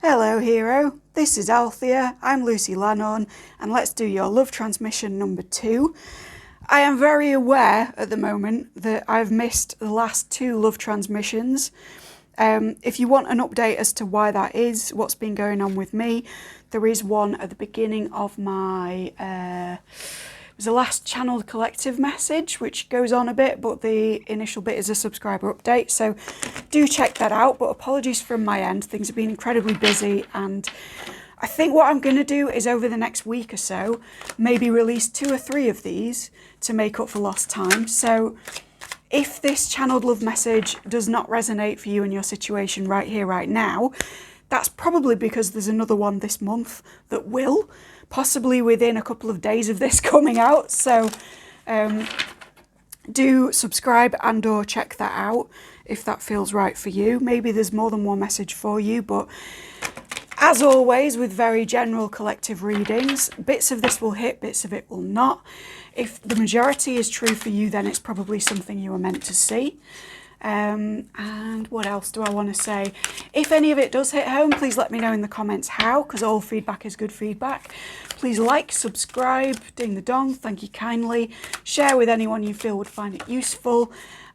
Hello hero, this is Althea, I'm Lucy Lannon, and let's do your love transmission number 2. I am very aware at the moment that I've missed the last 2 love transmissions. If you want an update as to why that is, what's been going on with me, there is one at the beginning of my, it was the last channeled collective message, which goes on a bit, but the initial bit is a subscriber update, so do check that out. But apologies from my end, things have been incredibly busy, and I think what I'm going to do is over the next week or so, maybe release 2 or 3 of these to make up for lost time. So if this channeled love message does not resonate for you and your situation right here, right now, that's probably because there's another one this month that will, possibly within a couple of days of this coming out. So do subscribe and or check that out if that feels right for you. Maybe there's more than one message for you, but as always with very general collective readings, bits of this will hit, bits of it will not. If the majority is true for you, then it's probably something you were meant to see. And what else do I want to say? If any of it does hit home, please let me know in the comments how, because all feedback is good feedback. Please like, subscribe, ding the dong, thank you kindly. Share with anyone you feel would find it useful.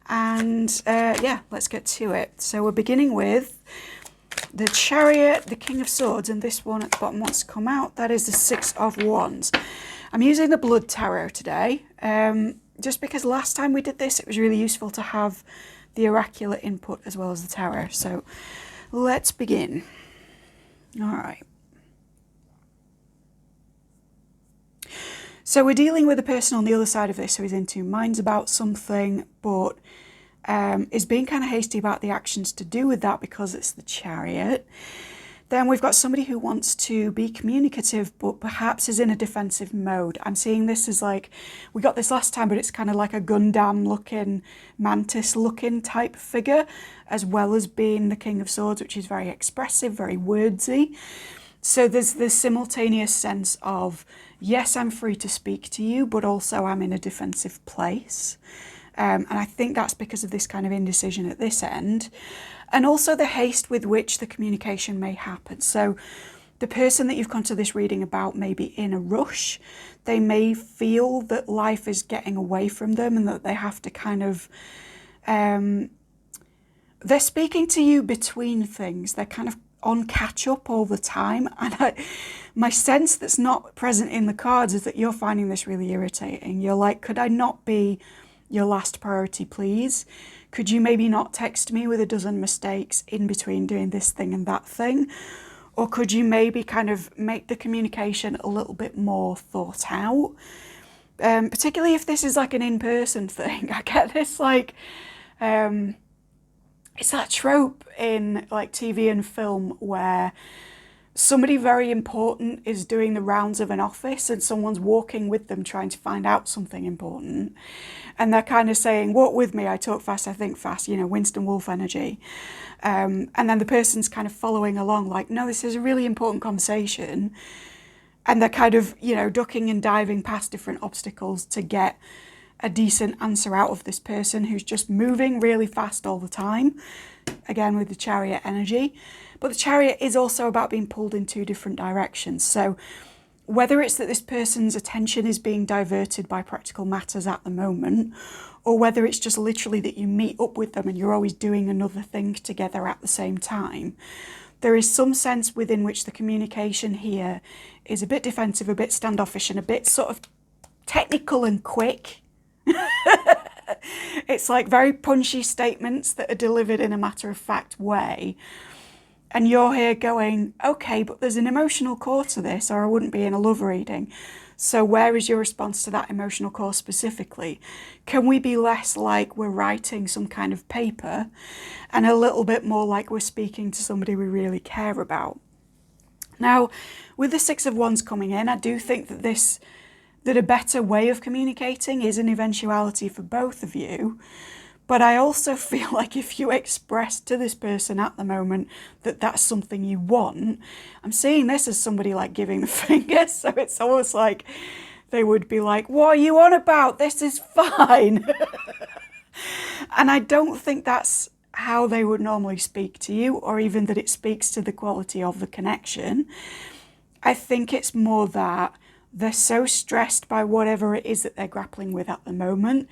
And yeah, let's get to it. So we're beginning with the Chariot, the King of Swords, and this one at the bottom wants to come out. That is the 6 of Wands. I'm using the Blood Tarot today, just because last time we did this, it was really useful to have the oracular input as well as the tarot. So let's begin. All right. So we're dealing with a person on the other side of this who is in 2 minds about something, but is being kind of hasty about the actions to do with that because it's the Chariot. Then we've got somebody who wants to be communicative, but perhaps is in a defensive mode. I'm seeing this as like, we got this last time, but it's kind of like a Gundam looking, mantis looking type figure, as well as being the King of Swords, which is very expressive, very wordsy. So there's this simultaneous sense of, yes, I'm free to speak to you, but also I'm in a defensive place. And I think that's because of this kind of indecision at this end. And also the haste with which the communication may happen. So the person that you've come to this reading about may be in a rush. They may feel that life is getting away from them and that they have to kind of, they're speaking to you between things. They're kind of on catch up all the time. And my sense that's not present in the cards is that you're finding this really irritating. You're like, could I not be your last priority, please? Could you maybe not text me with a dozen mistakes in between doing this thing and that thing? Or could you maybe kind of make the communication a little bit more thought out? Particularly if this is like an in-person thing. I get this like, it's that trope in like TV and film where somebody very important is doing the rounds of an office and someone's walking with them trying to find out something important. And they're kind of saying, walk with me, I talk fast, I think fast, you know, Winston Wolfe energy. And then the person's kind of following along like, no, this is a really important conversation. And they're kind of, you know, ducking and diving past different obstacles to get a decent answer out of this person who's just moving really fast all the time. Again, with the Chariot energy. But the Chariot is also about being pulled in 2 different directions. So whether it's that this person's attention is being diverted by practical matters at the moment, or whether it's just literally that you meet up with them and you're always doing another thing together at the same time, there is some sense within which the communication here is a bit defensive, a bit standoffish, and a bit sort of technical and quick. It's like very punchy statements that are delivered in a matter-of-fact way. And you're here going, okay, but there's an emotional core to this, or I wouldn't be in a love reading. So where is your response to that emotional core specifically? Can we be less like we're writing some kind of paper and a little bit more like we're speaking to somebody we really care about? Now, with the 6 of Wands coming in, I do think that a better way of communicating is an eventuality for both of you. But I also feel like if you express to this person at the moment that that's something you want, I'm seeing this as somebody like giving the finger. So it's almost like they would be like, what are you on about? This is fine. And I don't think that's how they would normally speak to you, or even that it speaks to the quality of the connection. I think it's more that they're so stressed by whatever it is that they're grappling with at the moment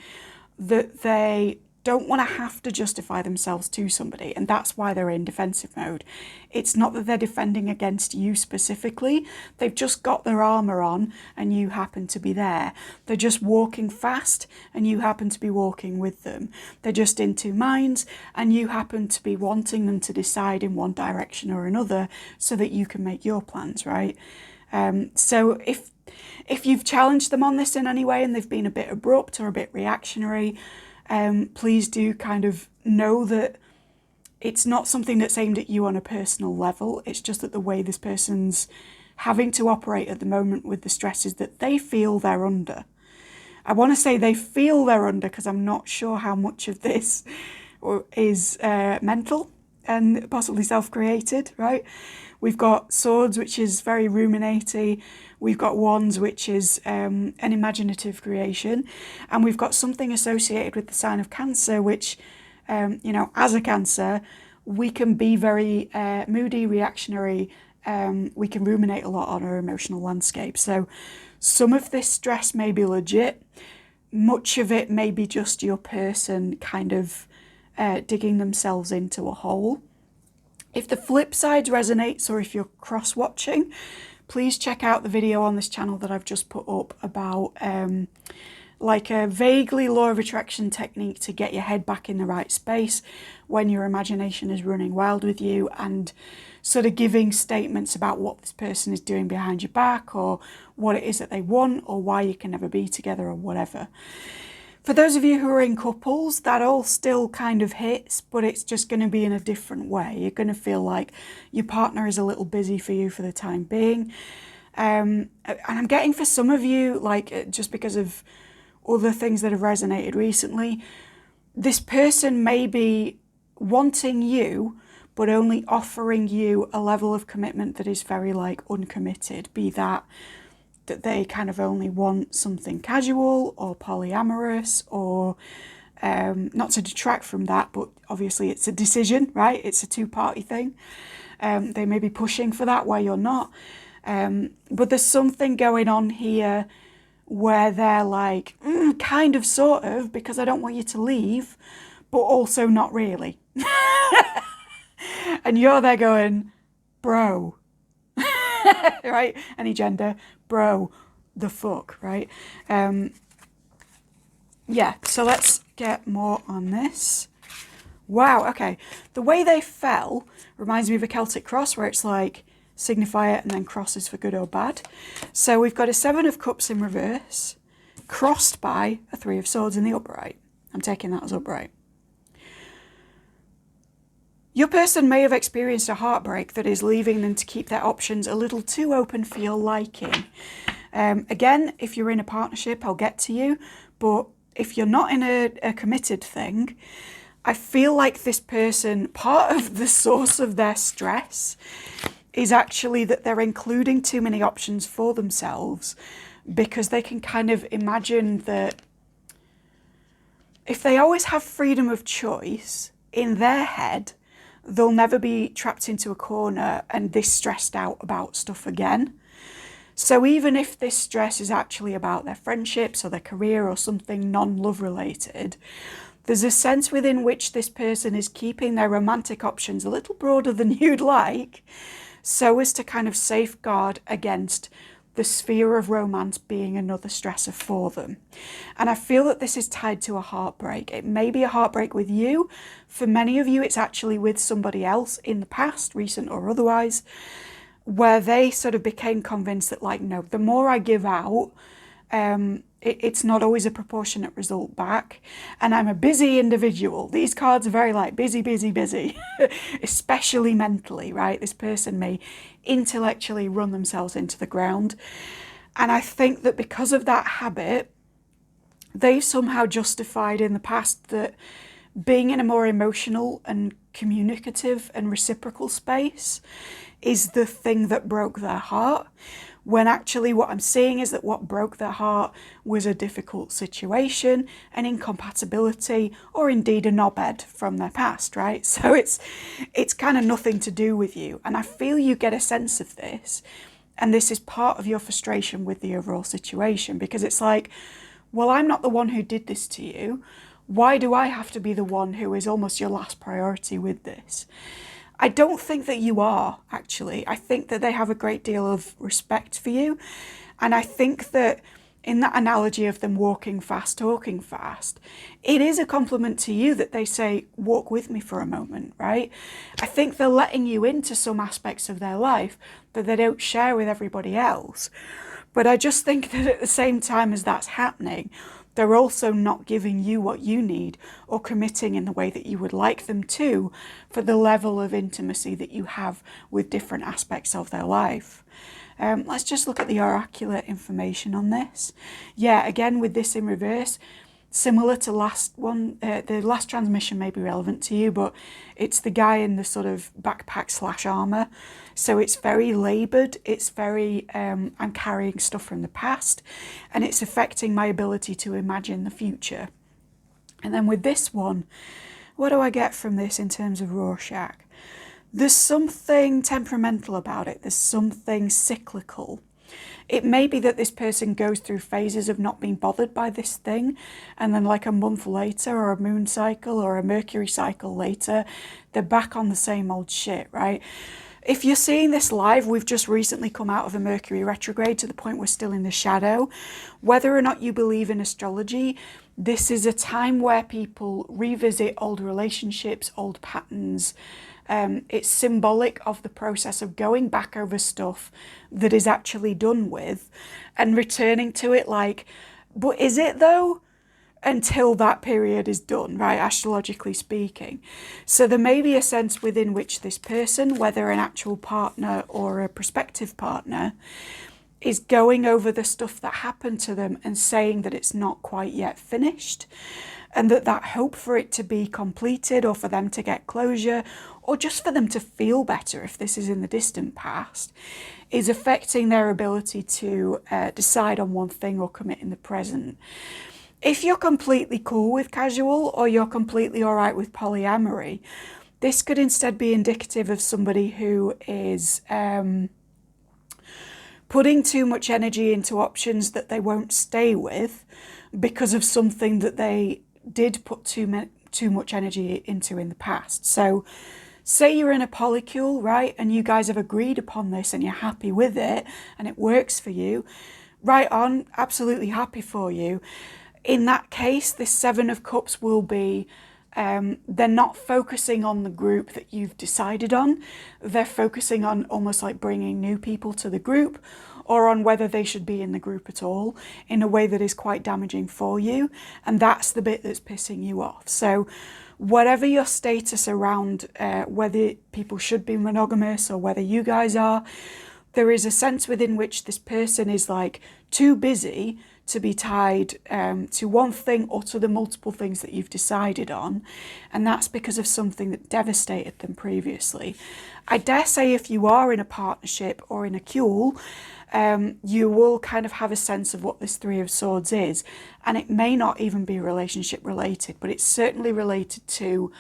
that they don't want to have to justify themselves to somebody, and that's why they're in defensive mode. It's not that they're defending against you specifically, they've just got their armour on and you happen to be there. They're just walking fast and you happen to be walking with them. They're just in two minds and you happen to be wanting them to decide in one direction or another so that you can make your plans, right? So if you've challenged them on this in any way and they've been a bit abrupt or a bit reactionary, please do kind of know that it's not something that's aimed at you on a personal level. It's just that the way this person's having to operate at the moment with the stresses that they feel they're under. I want to say they feel they're under because I'm not sure how much of this is mental and possibly self-created, right? We've got swords, which is very ruminating. We've got wands, which is an imaginative creation. And we've got something associated with the sign of Cancer, which, as a Cancer, we can be very moody, reactionary. We can ruminate a lot on our emotional landscape. So some of this stress may be legit. Much of it may be just your person kind of digging themselves into a hole. If the flip side resonates, or if you're cross-watching, please check out the video on this channel that I've just put up about like a vaguely law of attraction technique to get your head back in the right space when your imagination is running wild with you, and sort of giving statements about what this person is doing behind your back, or what it is that they want, or why you can never be together, or whatever. For those of you who are in couples, that all still kind of hits, but it's just going to be in a different way. You're going to feel like your partner is a little busy for you for the time being. And I'm getting for some of you, like just because of other things that have resonated recently, this person may be wanting you, but only offering you a level of commitment that is very like uncommitted, be that they kind of only want something casual or polyamorous, or not to detract from that, but obviously it's a decision, right? It's a two-party thing. They may be pushing for that while you're not. But there's something going on here where they're like, kind of, sort of, because I don't want you to leave, but also not really. And you're there going, bro, right? Any gender, bro, the fuck, right? Yeah, so let's get more on this. Wow, okay. The way they fell reminds me of a Celtic cross, where it's like signifier and then crosses for good or bad. So we've got a 7 of Cups in reverse, crossed by a 3 of Swords in the upright. I'm taking that as upright. Your person may have experienced a heartbreak that is leaving them to keep their options a little too open for your liking. Again, if you're in a partnership, I'll get to you, but if you're not in a committed thing, I feel like this person, part of the source of their stress is actually that they're including too many options for themselves, because they can kind of imagine that if they always have freedom of choice in their head, they'll never be trapped into a corner and this stressed out about stuff again. So even if this stress is actually about their friendships or their career or something non-love related, there's a sense within which this person is keeping their romantic options a little broader than you'd like, so as to kind of safeguard against the sphere of romance being another stressor for them. And I feel that this is tied to a heartbreak. It may be a heartbreak with you. For many of you, it's actually with somebody else in the past, recent or otherwise, where they sort of became convinced that, like, no, the more I give out, it's not always a proportionate result back. And I'm a busy individual. These cards are very like busy, busy, busy, especially mentally, right? This person may intellectually run themselves into the ground. And I think that because of that habit, they've somehow justified in the past that being in a more emotional and communicative and reciprocal space is the thing that broke their heart, when actually what I'm seeing is that what broke their heart was a difficult situation, an incompatibility, or indeed a knobhead from their past, right? So it's kind of nothing to do with you. And I feel you get a sense of this, and this is part of your frustration with the overall situation, because it's like, well, I'm not the one who did this to you. Why do I have to be the one who is almost your last priority with this? I don't think that you are, actually. I think that they have a great deal of respect for you. And I think that in that analogy of them walking fast, talking fast, it is a compliment to you that they say, walk with me for a moment, right? I think they're letting you into some aspects of their life that they don't share with everybody else. But I just think that at the same time as that's happening, they're also not giving you what you need or committing in the way that you would like them to for the level of intimacy that you have with different aspects of their life. Let's just look at the oracular information on this. Yeah, again, with this in reverse, similar to last one, the last transmission may be relevant to you, but it's the guy in the sort of backpack / armor. So it's very labored. It's very, I'm carrying stuff from the past, and it's affecting my ability to imagine the future. And then with this one, what do I get from this in terms of Rorschach? There's something temperamental about it. There's something cyclical. It may be that this person goes through phases of not being bothered by this thing, and then like a month later, or a moon cycle or a Mercury cycle later, they're back on the same old shit, right? If you're seeing this live, we've just recently come out of a Mercury retrograde to the point we're still in the shadow. Whether or not you believe in astrology, this is a time where people revisit old relationships, old patterns. It's symbolic of the process of going back over stuff that is actually done with and returning to it like, but is it though? Until that period is done, right, astrologically speaking. So there may be a sense within which this person, whether an actual partner or a prospective partner, is going over the stuff that happened to them and saying that it's not quite yet finished, and that hope for it to be completed, or for them to get closure, or just for them to feel better if this is in the distant past, is affecting their ability to decide on one thing or commit in the present. If you're completely cool with casual, or you're completely all right with polyamory, this could instead be indicative of somebody who is putting too much energy into options that they won't stay with because of something that they did put too much energy into in the past. So say you're in a polycule, right, and you guys have agreed upon this and you're happy with it and it works for you, right on, absolutely happy for you. In that case, this Seven of Cups will be, they're not focusing on the group that you've decided on. They're focusing on almost like bringing new people to the group, or on whether they should be in the group at all, in a way that is quite damaging for you. And that's the bit that's pissing you off. So whatever your status around whether people should be monogamous or whether you guys are, there is a sense within which this person is like too busy to be tied to one thing or to the multiple things that you've decided on. And that's because of something that devastated them previously. I dare say if you are in a partnership or in a cule, you will kind of have a sense of what this Three of Swords is. And it may not even be relationship related, but it's certainly related to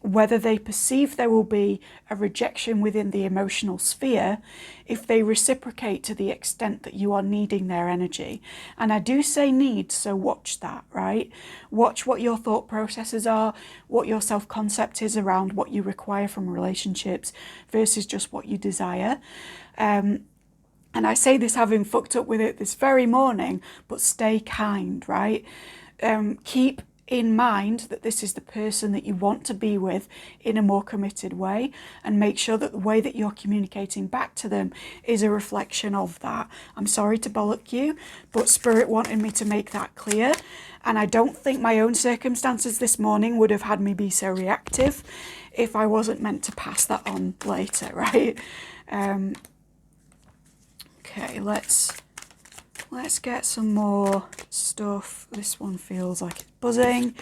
whether they perceive there will be a rejection within the emotional sphere if they reciprocate to the extent that you are needing their energy. And I do say need, so watch that, right? Watch what your thought processes are, what your self-concept is around what you require from relationships versus just what you desire. And I say this having fucked up with it this very morning, but stay kind, right? Keep in mind that this is the person that you want to be with in a more committed way, and make sure that the way that you're communicating back to them is a reflection of that. I'm sorry to bollock you, but Spirit wanted me to make that clear, and I don't think my own circumstances this morning would have had me be so reactive if I wasn't meant to pass that on later, right? Okay, let's get some more stuff. This one feels like it's buzzing.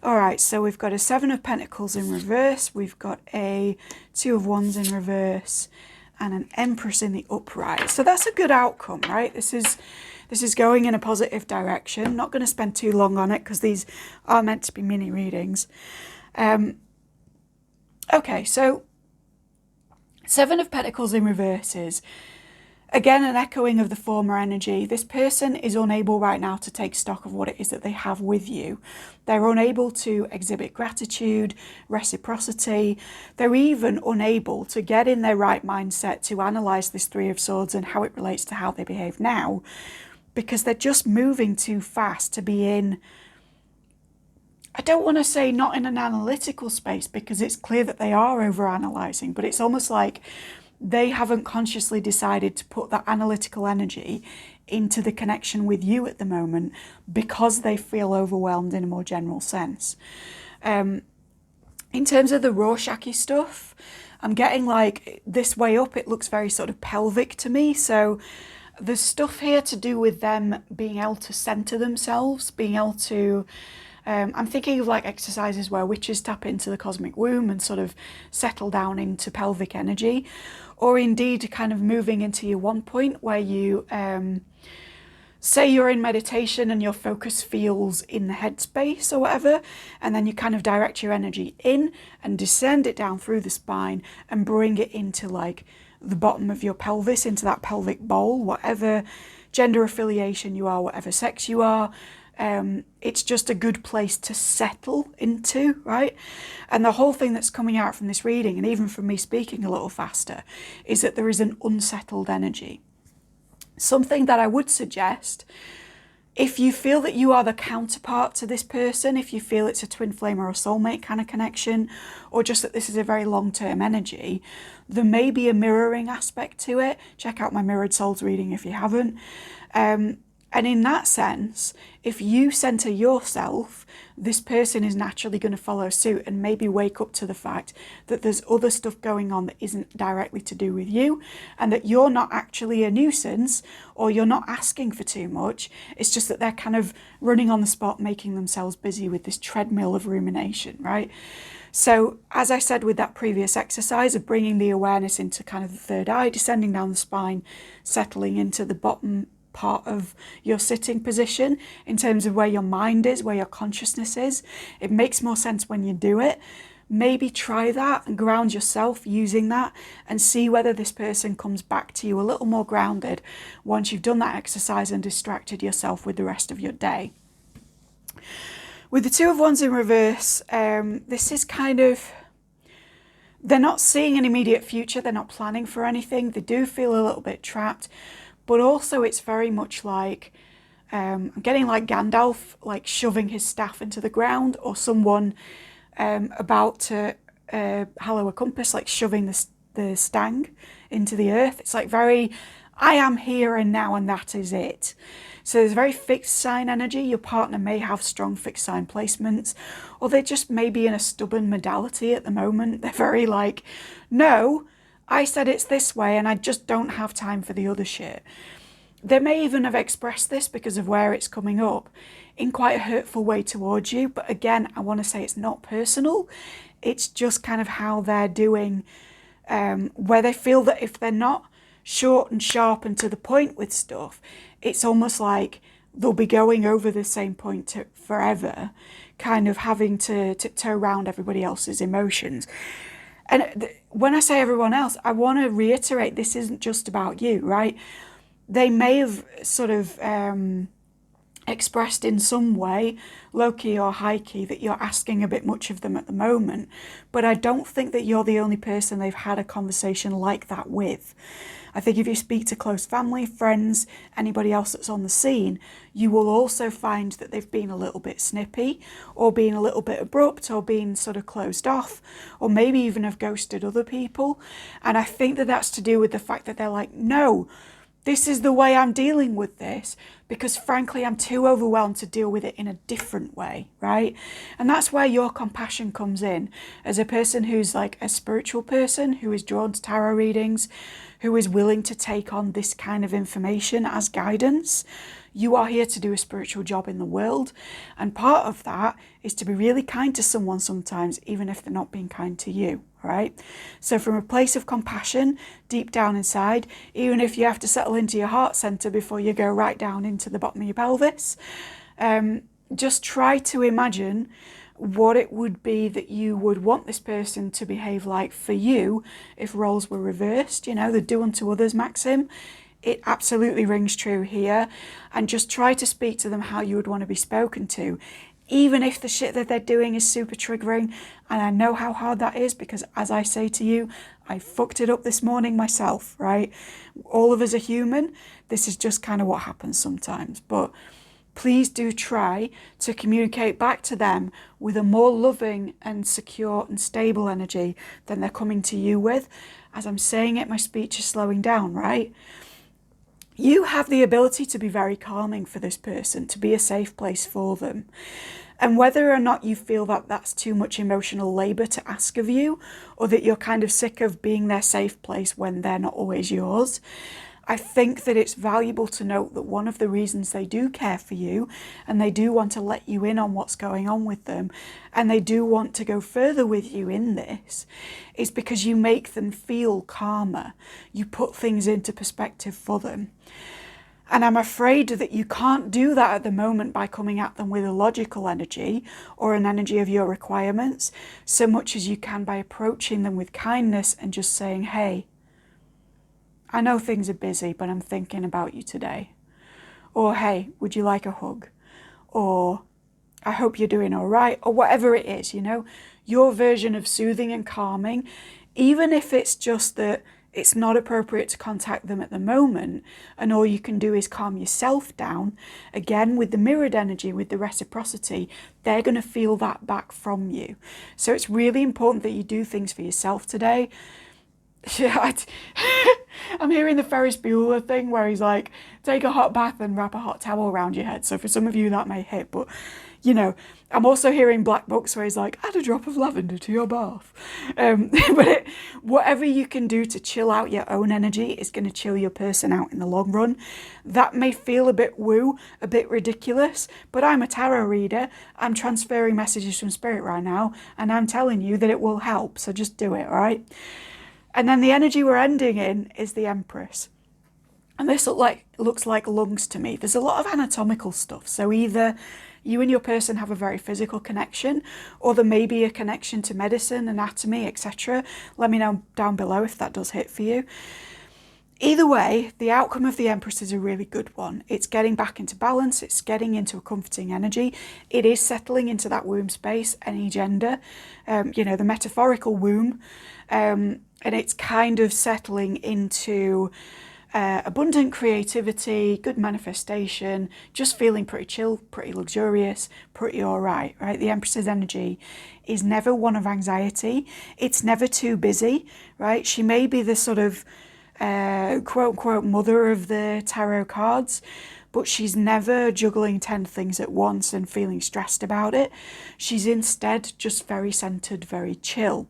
All right, so we've got a Seven of Pentacles in reverse. We've got a Two of Wands in reverse. and an Empress in the upright. So that's a good outcome, right? This is going in a positive direction. Not going to spend too long on it because these are meant to be mini readings. Okay, so Seven of Pentacles in reverses. Again, an echoing of the former energy. This person is unable right now to take stock of what it is that they have with you. They're unable to exhibit gratitude, reciprocity. They're even unable to get in their right mindset to analyse this Three of Swords and how it relates to how they behave now, because they're just moving too fast to be in, I don't want to say not in an analytical space, because it's clear that they are over-analysing, but it's almost like they haven't consciously decided to put that analytical energy into the connection with you at the moment because they feel overwhelmed in a more general sense. In terms of the Rorschach-y stuff, I'm getting like this way up, it looks very sort of pelvic to me. So there's stuff here to do with them being able to center themselves, being able to I'm thinking of like exercises where witches tap into the cosmic womb and sort of settle down into pelvic energy, or indeed kind of moving into your one point where you say you're in meditation and your focus feels in the headspace or whatever, and then you kind of direct your energy in and descend it down through the spine and bring it into like the bottom of your pelvis, into that pelvic bowl, whatever gender affiliation you are, whatever sex you are. It's just a good place to settle into, right? And the whole thing that's coming out from this reading, and even from me speaking a little faster, is that there is an unsettled energy. Something that I would suggest, if you feel that you are the counterpart to this person, if you feel it's a twin flame or a soulmate kind of connection, or just that this is a very long-term energy, there may be a mirroring aspect to it. Check out my Mirrored Souls reading if you haven't. And in that sense, if you center yourself, this person is naturally going to follow suit and maybe wake up to the fact that there's other stuff going on that isn't directly to do with you, and that you're not actually a nuisance, or you're not asking for too much. It's just that they're kind of running on the spot, making themselves busy with this treadmill of rumination, right? So as I said with that previous exercise of bringing the awareness into kind of the third eye, descending down the spine, settling into the bottom part of your sitting position in terms of where your mind is, where your consciousness is. It makes more sense when you do it. Maybe try that and ground yourself using that, and see whether this person comes back to you a little more grounded once you've done that exercise and distracted yourself with the rest of your day. With the Two of Wands in reverse, this is kind of, they're not seeing an immediate future, they're not planning for anything, they do feel a little bit trapped. But also it's very much like, I'm getting like Gandalf, like shoving his staff into the ground, or someone about to hallow a compass, like shoving the stang into the earth. It's like very, I am here and now and that is it. So there's very fixed sign energy. Your partner may have strong fixed sign placements, or they just may be in a stubborn modality at the moment. They're very like, no, I said it's this way and I just don't have time for the other shit. They may even have expressed this because of where it's coming up in quite a hurtful way towards you. But again, I want to say it's not personal. It's just kind of how they're doing, where they feel that if they're not short and sharp and to the point with stuff, it's almost like they'll be going over the same point forever, kind of having to tiptoe around everybody else's emotions. And when I say everyone else, I want to reiterate, this isn't just about you, right? They may have sort of expressed in some way, low-key or high-key, that you're asking a bit much of them at the moment. But I don't think that you're the only person they've had a conversation like that with. I think if you speak to close family, friends, anybody else that's on the scene, you will also find that they've been a little bit snippy, or been a little bit abrupt, or been sort of closed off, or maybe even have ghosted other people. And I think that that's to do with the fact that they're like, no, this is the way I'm dealing with this. because frankly, I'm too overwhelmed to deal with it in a different way, right? And that's where your compassion comes in. As a person who's like a spiritual person, who is drawn to tarot readings, who is willing to take on this kind of information as guidance, you are here to do a spiritual job in the world. And part of that is to be really kind to someone sometimes, even if they're not being kind to you, right? So from a place of compassion, deep down inside, even if you have to settle into your heart center before you go right down into the bottom of your pelvis, just try to imagine what it would be that you would want this person to behave like for you if roles were reversed. You know, the do unto others maxim. It absolutely rings true here. And just try to speak to them how you would want to be spoken to, even if the shit that they're doing is super triggering. And I know how hard that is, because as I say to you, I fucked it up this morning myself, right? All of us are human. This is just kind of what happens sometimes. But please do try to communicate back to them with a more loving and secure and stable energy than they're coming to you with. As I'm saying it, my speech is slowing down, right? You have the ability to be very calming for this person, to be a safe place for them. And whether or not you feel that that's too much emotional labour to ask of you, or that you're kind of sick of being their safe place when they're not always yours, I think that it's valuable to note that one of the reasons they do care for you, and they do want to let you in on what's going on with them, and they do want to go further with you in this, is because you make them feel calmer. You put things into perspective for them. And I'm afraid that you can't do that at the moment by coming at them with a logical energy or an energy of your requirements, so much as you can by approaching them with kindness and just saying, hey, I know things are busy, but I'm thinking about you today. Or, hey, would you like a hug? Or, I hope you're doing all right. Or whatever it is, you know, your version of soothing and calming, even if it's just that it's not appropriate to contact them at the moment, and all you can do is calm yourself down. Again, with the mirrored energy, with the reciprocity, they're going to feel that back from you. So it's really important that you do things for yourself today. Yeah, I'm hearing the Ferris Bueller thing where he's like, take a hot bath and wrap a hot towel around your head. So for some of you that may hit, but you know, I'm also hearing Black Books where he's like, add a drop of lavender to your bath. Whatever you can do to chill out your own energy is going to chill your person out in the long run. That may feel a bit woo, a bit ridiculous, but I'm a tarot reader. I'm transferring messages from spirit right now, and I'm telling you that it will help. So just do it, all right? And then the energy we're ending in is the Empress. And this looks like lungs to me. There's a lot of anatomical stuff. So either you and your person have a very physical connection, or there may be a connection to medicine, anatomy, etc. Let me know down below if that does hit for you. Either way, the outcome of the Empress is a really good one. It's getting back into balance. It's getting into a comforting energy. It is settling into that womb space, any gender, you know, the metaphorical womb. And it's kind of settling into abundant creativity, good manifestation, just feeling pretty chill, pretty luxurious, pretty all right, right? The Empress's energy is never one of anxiety. It's never too busy, right? She may be the sort of quote unquote mother of the tarot cards, but she's never juggling 10 things at once and feeling stressed about it. She's instead just very centered, very chill.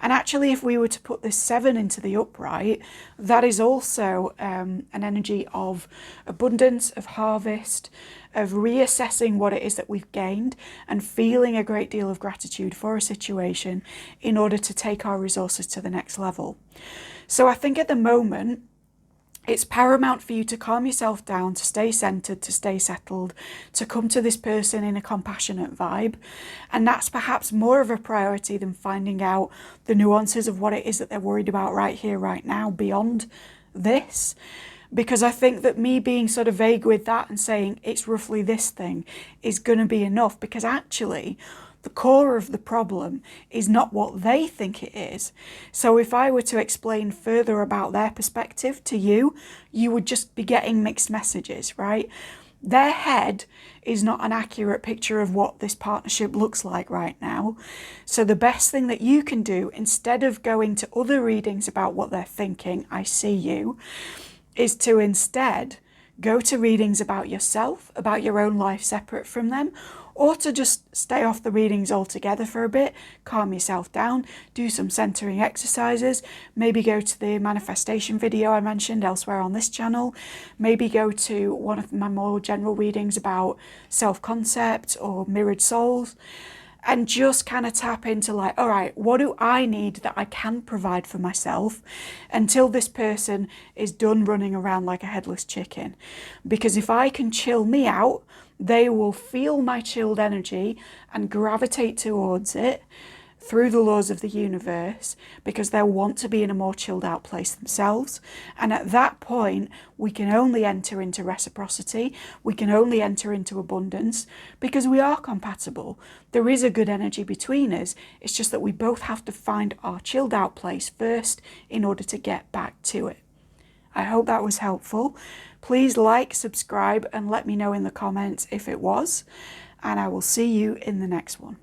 And actually, if we were to put this 7 into the upright, that is also an energy of abundance, of harvest, of reassessing what it is that we've gained and feeling a great deal of gratitude for a situation in order to take our resources to the next level. So I think at the moment, it's paramount for you to calm yourself down, to stay centered, to stay settled, to come to this person in a compassionate vibe. And that's perhaps more of a priority than finding out the nuances of what it is that they're worried about right here, right now, beyond this. Because I think that me being sort of vague with that and saying it's roughly this thing is going to be enough, because actually the core of the problem is not what they think it is. So if I were to explain further about their perspective to you, you would just be getting mixed messages, right? Their head is not an accurate picture of what this partnership looks like right now. So the best thing that you can do, instead of going to other readings about what they're thinking, I see you, is to instead go to readings about yourself, about your own life separate from them, or to just stay off the readings altogether for a bit, calm yourself down, do some centering exercises, maybe go to the manifestation video I mentioned elsewhere on this channel, maybe go to one of my more general readings about self-concept or mirrored souls, and just kind of tap into like, all right, what do I need that I can provide for myself until this person is done running around like a headless chicken? Because if I can chill me out, they will feel my chilled energy and gravitate towards it through the laws of the universe, because they'll want to be in a more chilled out place themselves. And at that point, we can only enter into reciprocity, we can only enter into abundance, because we are compatible. There is a good energy between us. It's just that we both have to find our chilled out place first in order to get back to it. I hope that was helpful. Please like, subscribe, and let me know in the comments if it was. And I will see you in the next one.